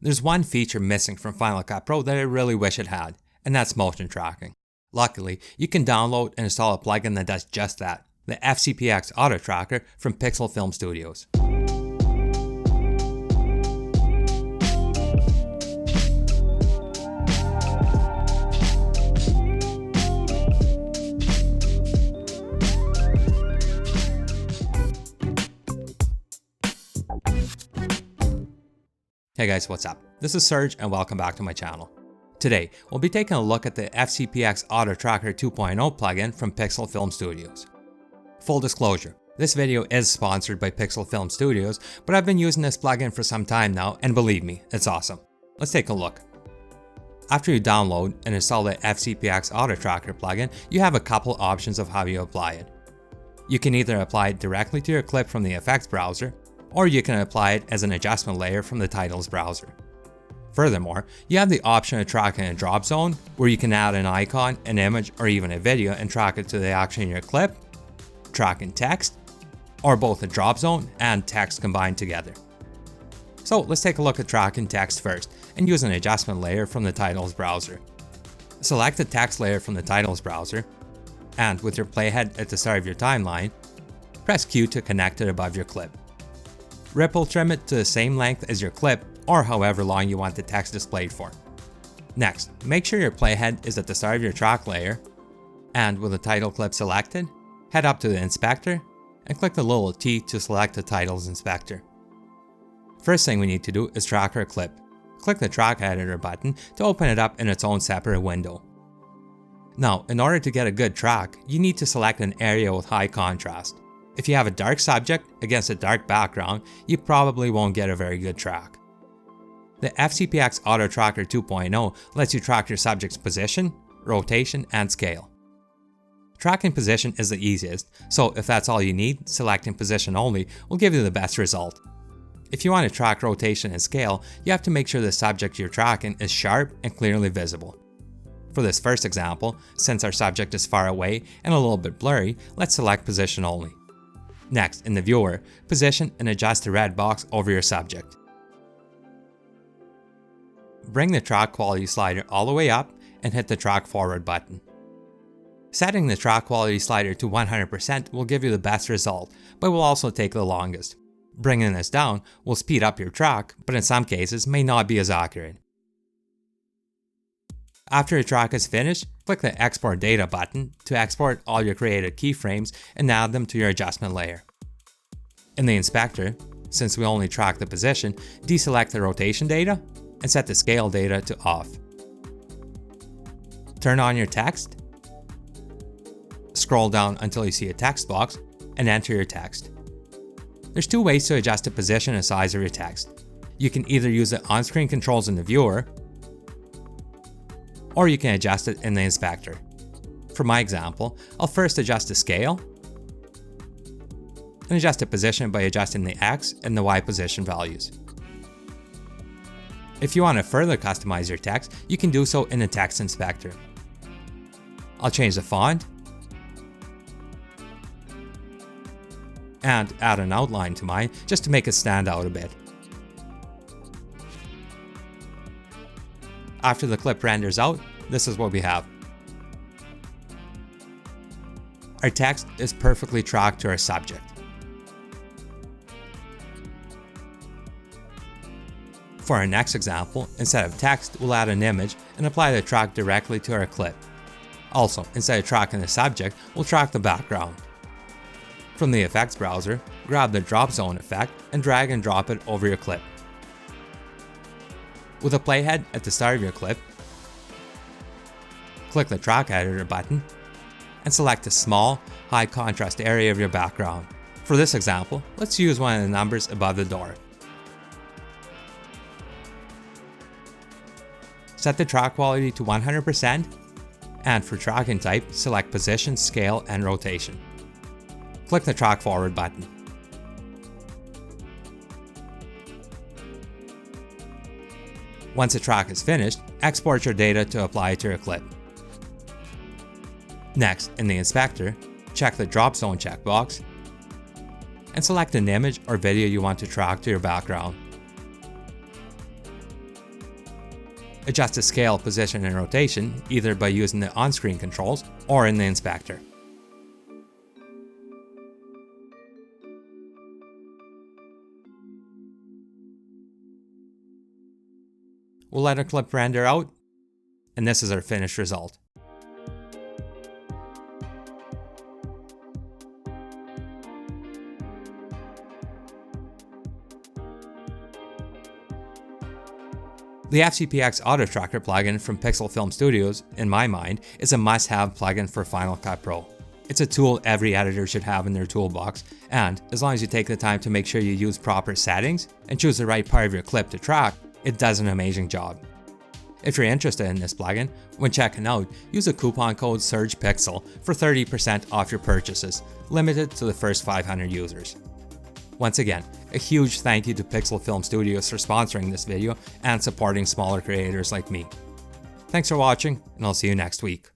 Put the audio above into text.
There's one feature missing from Final Cut Pro that I really wish it had, and that's motion tracking. Luckily, you can download and install a plugin that does just that, the FCPX Auto-Tracker from Pixel Film Studios. Hey guys, what's up? This is Serge and welcome back to my channel. Today, we'll be taking a look at the FCPX Auto-Tracker 2.0 plugin from Pixel Film Studios. Full disclosure, this video is sponsored by Pixel Film Studios, but I've been using this plugin for some time now, and believe me, it's awesome. Let's take a look. After you download and install the FCPX Auto-Tracker plugin, you have a couple options of how you apply it. You can either apply it directly to your clip from the effects browser, or you can apply it as an adjustment layer from the titles browser. Furthermore, you have the option of tracking a drop zone, where you can add an icon, an image, or even a video and track it to the action in your clip, tracking text, or both a drop zone and text combined together. So let's take a look at tracking text first, and use an adjustment layer from the titles browser. Select the text layer from the titles browser, and with your playhead at the start of your timeline, press Q to connect it above your clip. Ripple trim it to the same length as your clip, or however long you want the text displayed for. Next, make sure your playhead is at the start of your track layer, and with the title clip selected, head up to the inspector and click the little T to select the titles inspector. First thing we need to do is track our clip. Click the track editor button to open it up in its own separate window. Now, in order to get a good track, you need to select an area with high contrast. If you have a dark subject against a dark background, you probably won't get a very good track. The FCPX Auto-Tracker 2.0 lets you track your subject's position, rotation, and scale. Tracking position is the easiest, so if that's all you need, selecting position only will give you the best result. If you want to track rotation and scale, you have to make sure the subject you're tracking is sharp and clearly visible. For this first example, since our subject is far away and a little bit blurry, let's select position only. Next, in the viewer, position and adjust the red box over your subject. Bring the track quality slider all the way up and hit the track forward button. Setting the track quality slider to 100% will give you the best result, but will also take the longest. Bringing this down will speed up your track, but in some cases may not be as accurate. After your track is finished, click the Export Data button to export all your created keyframes and add them to your adjustment layer. In the inspector, since we only track the position, deselect the rotation data and set the scale data to off. Turn on your text, scroll down until you see a text box, and enter your text. There's two ways to adjust the position and size of your text. You can either use the on-screen controls in the viewer, or you can adjust it in the inspector. For my example, I'll first adjust the scale, and adjust the position by adjusting the X and the Y position values. If you want to further customize your text, you can do so in the text inspector. I'll change the font, and add an outline to mine just to make it stand out a bit. After the clip renders out, this is what we have. Our text is perfectly tracked to our subject. For our next example, instead of text, we'll add an image and apply the track directly to our clip. Also, instead of tracking the subject, we'll track the background. From the effects browser, grab the drop zone effect and drag and drop it over your clip. With a playhead at the start of your clip, click the track editor button and select a small, high contrast area of your background. For this example, let's use one of the numbers above the door. Set the track quality to 100%, and for tracking type, select position, scale, and rotation. Click the track forward button. Once the track is finished, export your data to apply to your clip. Next, in the inspector, check the drop zone checkbox and select an image or video you want to track to your background. Adjust the scale, position, and rotation either by using the on-screen controls or in the inspector. We'll let our clip render out, and this is our finished result. The FCPX Auto-Tracker plugin from Pixel Film Studios, in my mind, is a must-have plugin for Final Cut Pro. It's a tool every editor should have in their toolbox, and as long as you take the time to make sure you use proper settings and choose the right part of your clip to track, it does an amazing job. If you're interested in this plugin, when checking out, use the coupon code SURGEPIXEL for 30% off your purchases, limited to the first 500 users. Once again, a huge thank you to Pixel Film Studios for sponsoring this video and supporting smaller creators like me. Thanks for watching, and I'll see you next week.